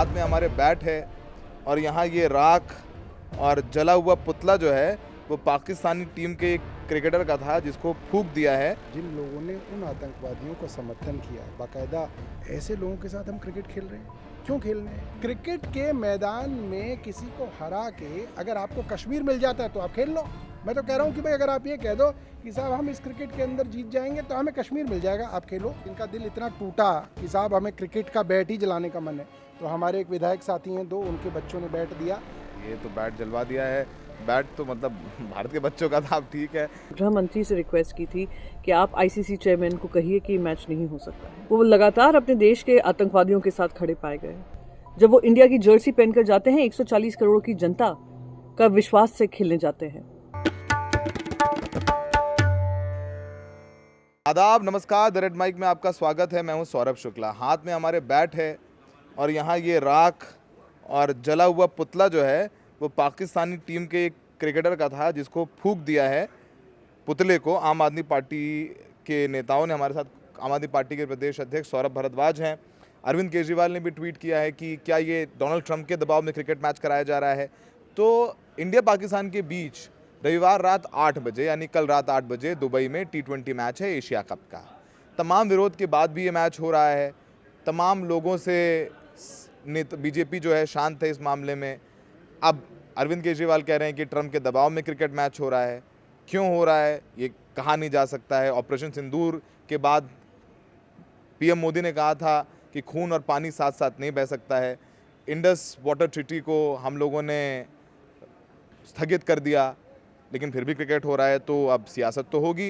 हाथ में हमारे बैट है और यहाँ ये राख और जला हुआ पुतला जो है वो पाकिस्तानी टीम के एक क्रिकेटर का था जिसको फूंक दिया है। जिन लोगों ने उन आतंकवादियों का समर्थन किया, बाकायदा ऐसे लोगों के साथ हम क्रिकेट खेल रहे हैं। क्यों खेल रहे हैं? क्रिकेट के मैदान में किसी को हरा के अगर आपको कश्मीर मिल जाता है तो आप खेल लो। मैं तो कह रहा हूँ कि भाई अगर आप ये कह दो कि साहब हम इस क्रिकेट के अंदर जीत जाएंगे तो हमें कश्मीर मिल जाएगा, आप खेलो। इनका दिल इतना टूटा कि साहब हमें क्रिकेट का बैट ही जलाने का मन है, तो हमारे एक विधायक साथी हैं, दो उनके बच्चों ने बैट दिया। ये तो बैट जलवा दिया है। बैट तो मतलब भारत के बच्चों का था, अब ठीक है। गृह मंत्री से रिक्वेस्ट की थी कि आप आईसीसी चेयरमैन को कहिए कि मैच नहीं हो सकता। वो लगातार अपने देश के आतंकवादियों के साथ खड़े पाए गए। जब वो इंडिया की जर्सी पहनकर जाते हैं, 140 करोड़ की जनता का विश्वास से खेलने जाते हैं। आदाब, नमस्कार। द रेड माइक में आपका स्वागत है। मैं हूं सौरभ शुक्ला। हाथ में हमारे बैट है और यहाँ ये राख और जला हुआ पुतला जो है वो पाकिस्तानी टीम के एक क्रिकेटर का था जिसको फूंक दिया है। पुतले को आम आदमी पार्टी के नेताओं ने, हमारे साथ आम आदमी पार्टी के प्रदेश अध्यक्ष सौरभ भारद्वाज हैं। अरविंद केजरीवाल ने भी ट्वीट किया है कि क्या ये डोनाल्ड ट्रंप के दबाव में क्रिकेट मैच कराया जा रहा है। तो इंडिया पाकिस्तान के बीच रविवार रात 8 बजे यानी कल रात 8 बजे दुबई में T20 मैच है एशिया कप का। तमाम विरोध के बाद भी ये मैच हो रहा है। तमाम लोगों से बीजेपी जो है शांत है इस मामले में। अब अरविंद केजरीवाल कह रहे हैं कि ट्रंप के दबाव में क्रिकेट मैच हो रहा है। क्यों हो रहा है ये कहा नहीं जा सकता है। ऑपरेशन सिंदूर के बाद पीएम मोदी ने कहा था कि खून और पानी साथ साथ नहीं बह सकता है। इंडस वाटर ट्रीटी को हम लोगों ने स्थगित कर दिया, लेकिन फिर भी क्रिकेट हो रहा है, तो अब सियासत तो होगी।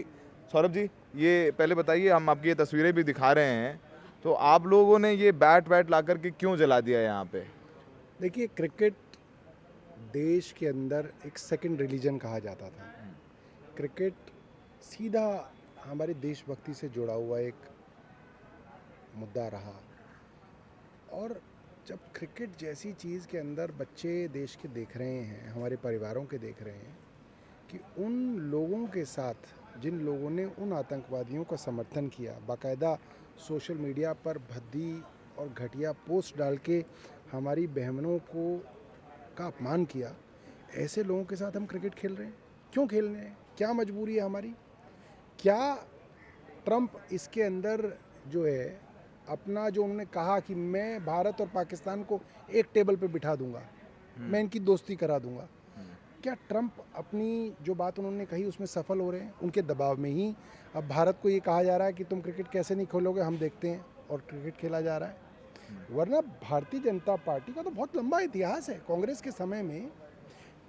सौरभ जी, ये पहले बताइए, हम आपकी ये तस्वीरें भी दिखा रहे हैं, तो आप लोगों ने ये बैट ला करके क्यों जला दिया यहाँ पे? देखिए, क्रिकेट देश के अंदर एक सेकंड रिलीजन कहा जाता था। क्रिकेट सीधा हमारे देशभक्ति से जुड़ा हुआ एक मुद्दा रहा, और जब क्रिकेट जैसी चीज़ के अंदर बच्चे देश के देख रहे हैं, हमारे परिवारों के देख रहे हैं कि उन लोगों के साथ जिन लोगों ने उन आतंकवादियों का समर्थन किया, बाकायदा सोशल मीडिया पर भद्दी और घटिया पोस्ट डाल के हमारी बहनों को का अपमान किया, ऐसे लोगों के साथ हम क्रिकेट खेल रहे हैं। क्यों खेल रहे हैं? क्या मजबूरी है हमारी? क्या ट्रंप इसके अंदर जो है अपना, जो उन्होंने कहा कि मैं भारत और पाकिस्तान को एक टेबल पे बिठा दूंगा, मैं इनकी दोस्ती करा दूंगा, क्या ट्रंप अपनी जो बात उन्होंने कही उसमें सफल हो रहे हैं? उनके दबाव में ही अब भारत को ये कहा जा रहा है कि तुम क्रिकेट कैसे नहीं खेलोगे, हम देखते हैं, और क्रिकेट खेला जा रहा है। वरना भारतीय जनता पार्टी का तो बहुत लंबा इतिहास है। कांग्रेस के समय में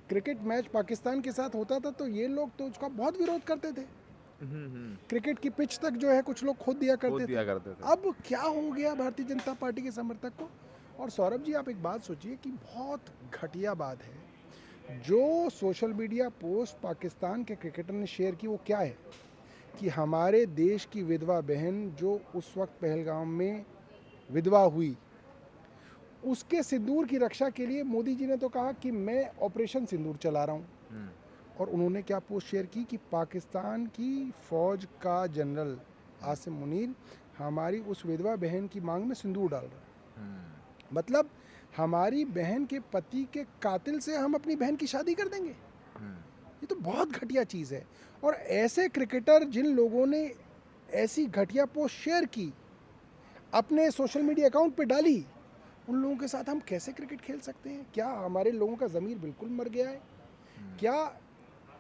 क्रिकेट मैच पाकिस्तान के साथ होता था तो ये लोग तो उसका बहुत विरोध करते थे। क्रिकेट की पिच तक जो है कुछ लोग खोद दिया करते थे। अब क्या हो गया भारतीय जनता पार्टी के समर्थक को? और सौरभ जी, आप एक बात सोचिए कि बहुत घटिया बात है जो सोशल मीडिया पोस्ट पाकिस्तान के क्रिकेटर ने शेयर की। वो क्या है कि हमारे देश की विधवा बहन जो उस वक्त पहलगाम में विधवा हुई, उसके सिंदूर की रक्षा के लिए मोदी जी ने तो कहा कि मैं ऑपरेशन सिंदूर चला रहा हूँ। और उन्होंने क्या पोस्ट शेयर की कि पाकिस्तान की फौज का जनरल आसिम मुनीर हमारी उस विधवा बहन की मांग में सिंदूर डाल रहा है। मतलब हमारी बहन के पति के कातिल से हम अपनी बहन की शादी कर देंगे। ये तो बहुत घटिया चीज़ है। और ऐसे क्रिकेटर जिन लोगों ने ऐसी घटिया पोस्ट शेयर की, अपने सोशल मीडिया अकाउंट पे डाली, उन लोगों के साथ हम कैसे क्रिकेट खेल सकते हैं? क्या हमारे लोगों का ज़मीर बिल्कुल मर गया है? क्या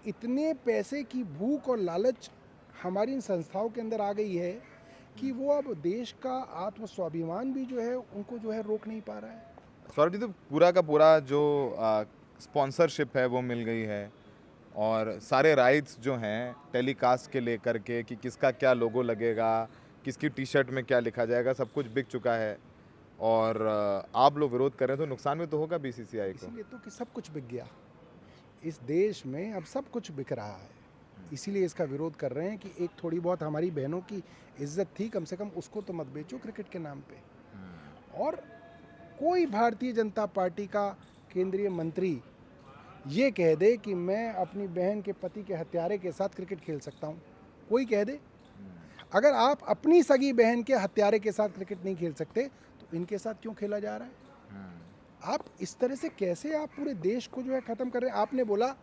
इतने पैसे की भूख और लालच हमारी इन संस्थाओं के अंदर आ गई है कि वो अब देश का आत्म स्वाभिमान भी जो है उनको जो है रोक नहीं पा रहा है? सौरभ जी, तो पूरा का पूरा जो स्पॉन्सरशिप है वो मिल गई है, और सारे राइट्स जो हैं टेलीकास्ट के लेकर के कि किसका क्या लोगो लगेगा, किसकी टी शर्ट में क्या लिखा जाएगा, सब कुछ बिक चुका है। और आप लोग विरोध कर रहे हैं, तो नुकसान भी तो होगा बीसीसीआई को। इसीलिए तो कि सब कुछ बिक गया इस देश में, अब सब कुछ बिक रहा है। इसीलिए इसका विरोध कर रहे हैं कि एक थोड़ी बहुत हमारी बहनों की इज्जत थी, कम से कम उसको तो मत बेचो क्रिकेट के नाम पे। और कोई भारतीय जनता पार्टी का केंद्रीय मंत्री ये कह दे कि मैं अपनी बहन के पति के हत्यारे के साथ क्रिकेट खेल सकता हूँ, कोई कह दे। अगर आप अपनी सगी बहन के हत्यारे के साथ क्रिकेट नहीं खेल सकते तो इनके साथ क्यों खेला जा रहा है? आप इस तरह से कैसे आप पूरे देश को जो है ख़त्म कर रहे हैं। आपने बोला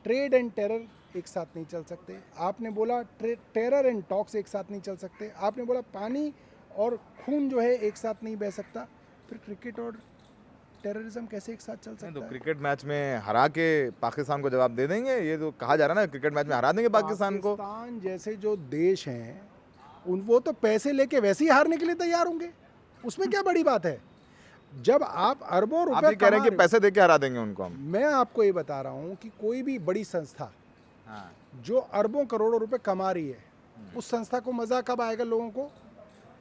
ट्रेड एंड टेरर एक साथ नहीं चल सकते, आपने बोला टेरर एंड टॉक्स एक साथ नहीं चल सकते, आपने बोला पानी और खून जो है एक साथ नहीं बह सकता, फिर क्रिकेट और टेररिज्म कैसे एक साथ चल सकता तो है? क्रिकेट मैच में हरा के पाकिस्तान को जवाब दे देंगे, ये तो कहा जा रहा है ना, क्रिकेट मैच में हरा देंगे पाकिस्तान को। पाकिस्तान जैसे जो देश हैं वो तो पैसे लेके वैसे ही हारने के लिए तैयार होंगे, उसमें क्या बड़ी बात है। जब आप अरबों आप रुपए ये कह रहे हैं कि कमा पैसे दे के हरा देंगे उनको हम। मैं आपको ये बता रहा हूँ कि कोई भी बड़ी संस्था जो अरबों करोड़ों रुपए कमा रही है, उस संस्था को मज़ा कब आएगा लोगों को?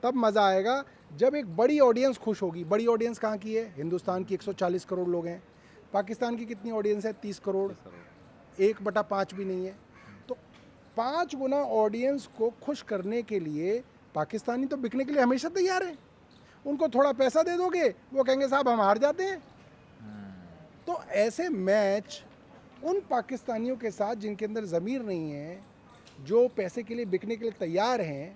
तब मज़ा आएगा जब एक बड़ी ऑडियंस खुश होगी। बड़ी ऑडियंस कहाँ की है? हिंदुस्तान की 140 करोड़ लोग हैं। पाकिस्तान की कितनी ऑडियंस है? 30 करोड़। 1/5 भी नहीं है। तो 5 गुना ऑडियंस को खुश करने के लिए पाकिस्तानी तो बिकने के लिए हमेशा तैयार हैं। उनको थोड़ा पैसा दे दोगे, वो कहेंगे साहब हम हार जाते हैं। तो ऐसे मैच उन पाकिस्तानियों के साथ जिनके अंदर ज़मीर नहीं है, जो पैसे के लिए बिकने के लिए तैयार हैं,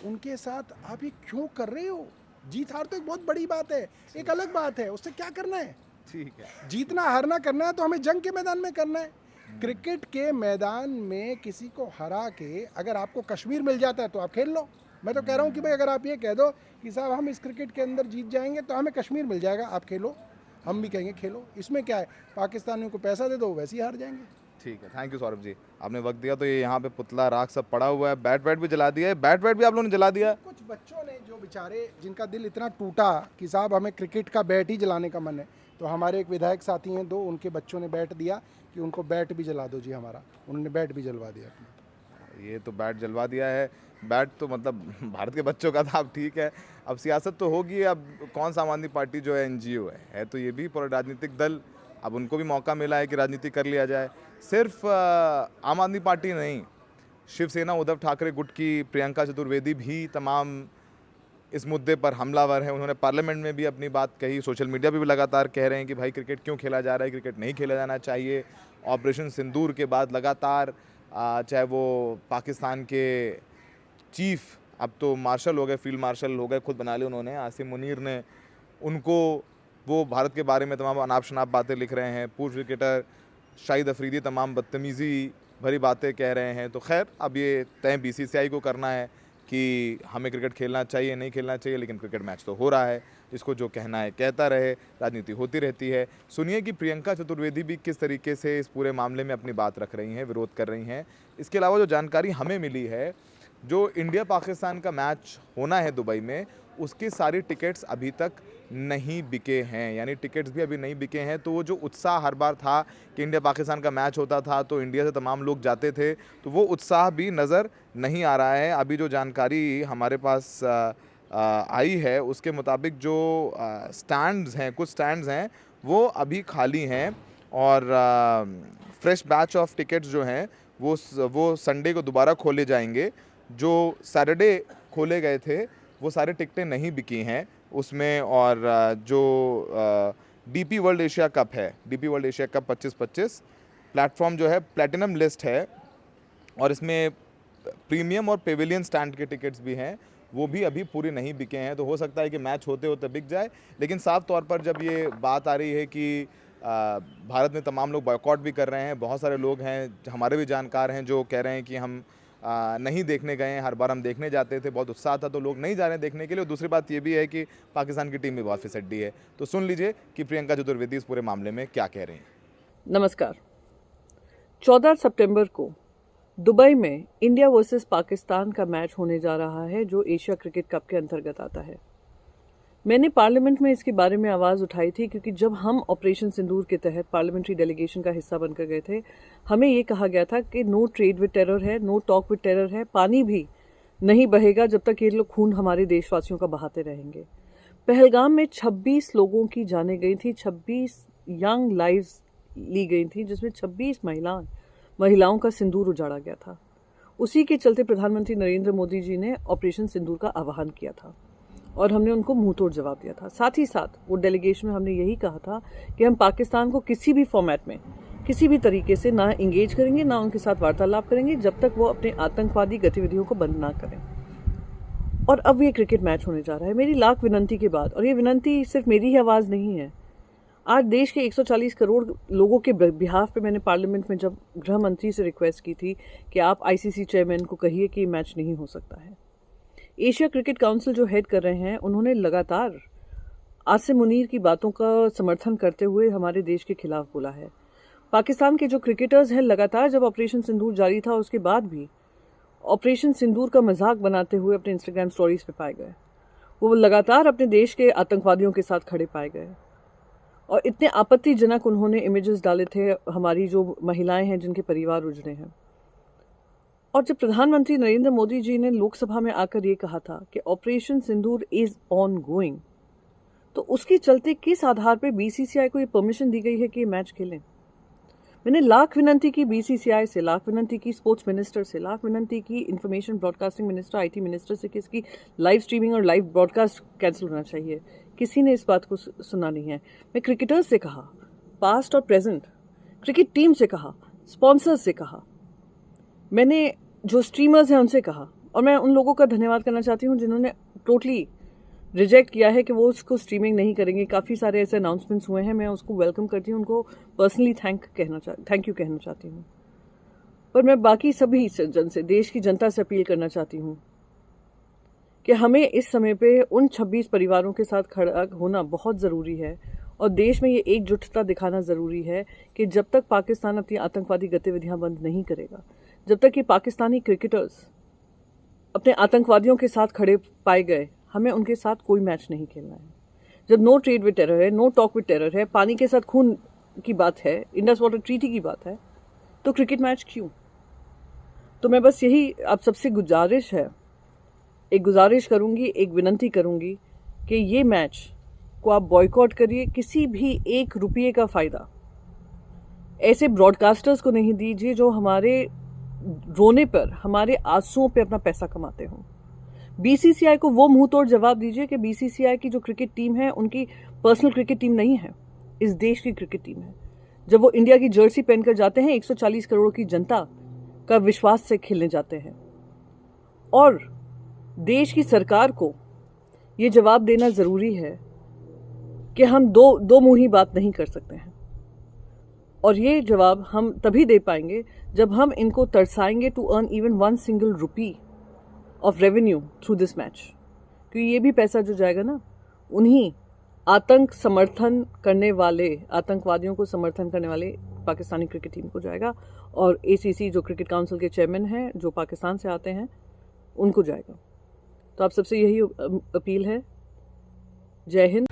उनके साथ आप ये क्यों कर रहे हो? जीत हार तो एक बहुत बड़ी बात है, एक अलग बात है, उससे क्या करना है? ठीक है, जीतना हारना करना है तो हमें जंग के मैदान में करना है। क्रिकेट के मैदान में किसी को हरा के अगर आपको कश्मीर मिल जाता है तो आप खेल लो। मैं तो कह रहा हूँ कि भाई अगर आप ये कह दो कि साहब हम इस क्रिकेट के अंदर जीत जाएंगे तो हमें कश्मीर मिल जाएगा, आप खेलो, हम भी कहेंगे खेलो, इसमें क्या है? पाकिस्तानियों को पैसा दे दो, वैसे ही हार जाएंगे। ठीक है। थैंक यू सौरभ जी, आपने वक्त दिया। तो ये यहाँ पे पुतला राख सब पड़ा हुआ है, बैट भी जला दिया है, बैट भी आप लोगों ने जला दिया। कुछ बच्चों ने जो बेचारे जिनका दिल इतना टूटा कि साहब हमें क्रिकेट का बैट ही जलाने का मन है, तो हमारे एक विधायक साथी हैं 2, उनके बच्चों ने बैट दिया कि उनको बैट भी जला दो जी हमारा, उन्होंने बैट भी जलवा दिया अपना। ये तो बैट जलवा दिया है। बैट तो मतलब भारत के बच्चों का था, अब ठीक है, अब सियासत तो होगी। अब कौन सा आम आदमी पार्टी जो है NGO है तो ये भी पूरा राजनीतिक दल, अब उनको भी मौका मिला है कि राजनीति कर लिया जाए। सिर्फ आम आदमी पार्टी नहीं, शिवसेना, उद्धव ठाकरे गुट की प्रियंका चतुर्वेदी भी तमाम इस मुद्दे पर हमलावर हैं। उन्होंने पार्लियामेंट में भी अपनी बात कही, सोशल मीडिया पे भी लगातार कह रहे हैं कि भाई क्रिकेट क्यों खेला जा रहा है, क्रिकेट नहीं खेला जाना चाहिए। ऑपरेशन सिंदूर के बाद लगातार चाहे वो पाकिस्तान के चीफ, अब तो मार्शल हो गए, फील्ड मार्शल हो गए, खुद बना लिए उन्होंने, आसिम मुनीर ने, उनको वो भारत के बारे में तमाम अनाप शनाप बातें लिख रहे हैं। पूर्व क्रिकेटर शाहिद अफरीदी तमाम बदतमीज़ी भरी बातें कह रहे हैं। तो खैर अब ये तय BCCI को करना है कि हमें क्रिकेट खेलना चाहिए नहीं खेलना चाहिए, लेकिन क्रिकेट मैच तो हो रहा है, जिसको जो कहना है कहता रहे, राजनीति होती रहती है। सुनिए कि प्रियंका चतुर्वेदी भी किस तरीके से इस पूरे मामले में अपनी बात रख रही हैं, विरोध कर रही हैं। इसके अलावा जो जानकारी हमें मिली है, जो इंडिया पाकिस्तान का मैच होना है दुबई में, उसकी सारी टिकट्स अभी तक नहीं बिके हैं, यानी टिकट्स भी अभी नहीं बिके हैं। तो वो जो उत्साह हर बार था कि इंडिया पाकिस्तान का मैच होता था तो इंडिया से तमाम लोग जाते थे, तो वो उत्साह भी नज़र नहीं आ रहा है। अभी जो जानकारी हमारे पास आई है उसके मुताबिक जो स्टैंड्स हैं, कुछ स्टैंड्स हैं वो अभी खाली हैं, और फ्रेश बैच ऑफ टिकट्स जो हैं वो संडे को दोबारा खोले जाएंगे। जो सैटरडे खोले गए थे वो सारे टिकटें नहीं बिकी हैं उसमें। और जो DP वर्ल्ड एशिया कप है, DP world Asia cup 25-25 platform जो है प्लैटिनम लिस्ट है, और इसमें प्रीमियम और पेविलियन स्टैंड के टिकट्स भी हैं, वो भी अभी पूरे नहीं बिके हैं। तो हो सकता है कि मैच होते होते बिक जाए, लेकिन साफ तौर पर जब ये बात आ रही है कि भारत में तमाम लोग बॉयकॉट भी कर रहे हैं, बहुत सारे लोग हैं, हमारे भी जानकार हैं जो कह रहे हैं कि हम नहीं देखने गए हैं, हर बार हम देखने जाते थे, बहुत उत्साह था, तो लोग नहीं जा रहे हैं देखने के लिए। और दूसरी बात ये भी है कि पाकिस्तान की टीम भी बहुत फिसड्डी है। तो सुन लीजिए कि प्रियंका चतुर्वेदी इस पूरे मामले में क्या कह रही हैं। नमस्कार। 14 सितंबर को दुबई में इंडिया वर्सेस पाकिस्तान का मैच होने जा रहा है, जो एशिया क्रिकेट कप के अंतर्गत आता है। मैंने पार्लियामेंट में इसके बारे में आवाज़ उठाई थी, क्योंकि जब हम ऑपरेशन सिंदूर के तहत पार्लियामेंट्री डेलीगेशन का हिस्सा बनकर गए थे, हमें ये कहा गया था कि नो ट्रेड विद टेरर है, नो टॉक विद टेरर है, पानी भी नहीं बहेगा जब तक ये लोग खून हमारे देशवासियों का बहाते रहेंगे। पहलगाम में 26 लोगों की जानें गई थी, 26 यंग लाइव्स ली गई थी, जिसमें 26 महिलाओं का सिंदूर उजाड़ा गया था। उसी के चलते प्रधानमंत्री नरेंद्र मोदी जी ने ऑपरेशन सिंदूर का आह्वान किया था, और हमने उनको मुंहतोड़ जवाब दिया था। साथ ही साथ वो डेलीगेशन में हमने यही कहा था कि हम पाकिस्तान को किसी भी फॉर्मेट में, किसी भी तरीके से ना इंगेज करेंगे, ना उनके साथ वार्तालाप करेंगे, जब तक वो अपने आतंकवादी गतिविधियों को बंद ना करें। और अब ये क्रिकेट मैच होने जा रहा है मेरी लाख विनंती के बाद। और ये विनंती सिर्फ मेरी ही आवाज़ नहीं है, आज देश के 140 करोड़ लोगों के बिहाफ पे मैंने पार्लियामेंट में जब गृह मंत्री से रिक्वेस्ट की थी कि आप आईसीसी चेयरमैन को कहिए कि मैच नहीं हो सकता है। एशिया क्रिकेट काउंसिल जो हेड कर रहे हैं, उन्होंने लगातार आसिम मुनीर की बातों का समर्थन करते हुए हमारे देश के खिलाफ बोला है। पाकिस्तान के जो क्रिकेटर्स हैं, लगातार जब ऑपरेशन सिंदूर जारी था उसके बाद भी ऑपरेशन सिंदूर का मजाक बनाते हुए अपने इंस्टाग्राम स्टोरीज पे पाए गए। वो लगातार अपने देश के आतंकवादियों के साथ खड़े पाए गए और इतने आपत्तिजनक उन्होंने इमेजेस डाले थे, हमारी जो महिलाएं हैं जिनके परिवार उजड़े हैं। और जब प्रधानमंत्री नरेंद्र मोदी जी ने लोकसभा में आकर ये कहा था कि operation Sindoor is on going, तो उसके चलते किस आधार पर बीसीसीआई को ये परमिशन दी गई है कि ये मैच खेलें। मैंने लाख विनंती की बीसीसीआई से, लाख विनंती की स्पोर्ट्स मिनिस्टर से, लाख विनंती की information broadcasting minister, IT minister से कि इसकी लाइव स्ट्रीमिंग और लाइव ब्रॉडकास्ट कैंसिल होना चाहिए। किसी ने इस बात को सुना नहीं है। मैं क्रिकेटर्स से कहा, पास्ट और प्रेजेंट, क्रिकेट टीम से कहा, स्पॉन्सर्स से कहा, मैंने जो स्ट्रीमर्स हैं उनसे कहा, और मैं उन लोगों का धन्यवाद करना चाहती हूँ जिन्होंने टोटली रिजेक्ट किया है कि वो उसको स्ट्रीमिंग नहीं करेंगे। काफ़ी सारे ऐसे अनाउंसमेंट्स हुए हैं, मैं उसको वेलकम करती हूँ, उनको पर्सनली थैंक यू कहना चाहती हूँ। पर मैं बाकी सभी जन से, देश की जनता से अपील करना चाहती हूँ कि हमें इस समय पे उन 26 परिवारों के साथ खड़ा होना बहुत ज़रूरी है और देश में ये एकजुटता दिखाना ज़रूरी है कि जब तक पाकिस्तान अपनी आतंकवादी गतिविधियाँ बंद नहीं करेगा, जब तक ये पाकिस्तानी क्रिकेटर्स अपने आतंकवादियों के साथ खड़े पाए गए, हमें उनके साथ कोई मैच नहीं खेलना है। जब नो ट्रेड विद टेरर है, नो टॉक विद टेरर है, पानी के साथ खून की बात है, इंडस वाटर ट्रीटी की बात है, तो क्रिकेट मैच क्यों? तो मैं बस यही आप सबसे गुजारिश करूंगी, एक विनंती करूंगी कि ये मैच को आप बॉयकॉट करिए। किसी भी 1 रुपये का फ़ायदा ऐसे ब्रॉडकास्टर्स को नहीं दीजिए जो हमारे रोने पर, हमारे आंसुओं पे अपना पैसा कमाते हों। बीसीसीआई को वो मुंह तोड़ जवाब दीजिए कि बीसीसीआई की जो क्रिकेट टीम है उनकी पर्सनल क्रिकेट टीम नहीं है, इस देश की क्रिकेट टीम है। जब वो इंडिया की जर्सी पहनकर जाते हैं, 140 करोड़ की जनता का विश्वास से खेलने जाते हैं। और देश की सरकार को ये जवाब देना ज़रूरी है कि हम दो मुंही बात नहीं कर सकते हैं। और ये जवाब हम तभी दे पाएंगे जब हम इनको तरसाएंगे to earn even 1 single rupee of revenue through this match. क्योंकि ये भी पैसा जो जाएगा ना, उन्हीं आतंकवादियों को समर्थन करने वाले पाकिस्तानी क्रिकेट टीम को जाएगा, और एसीसी जो क्रिकेट काउंसिल के चेयरमैन हैं जो पाकिस्तान से आते हैं उनको जाएगा। तो आप सबसे यही अपील है। जय हिंद।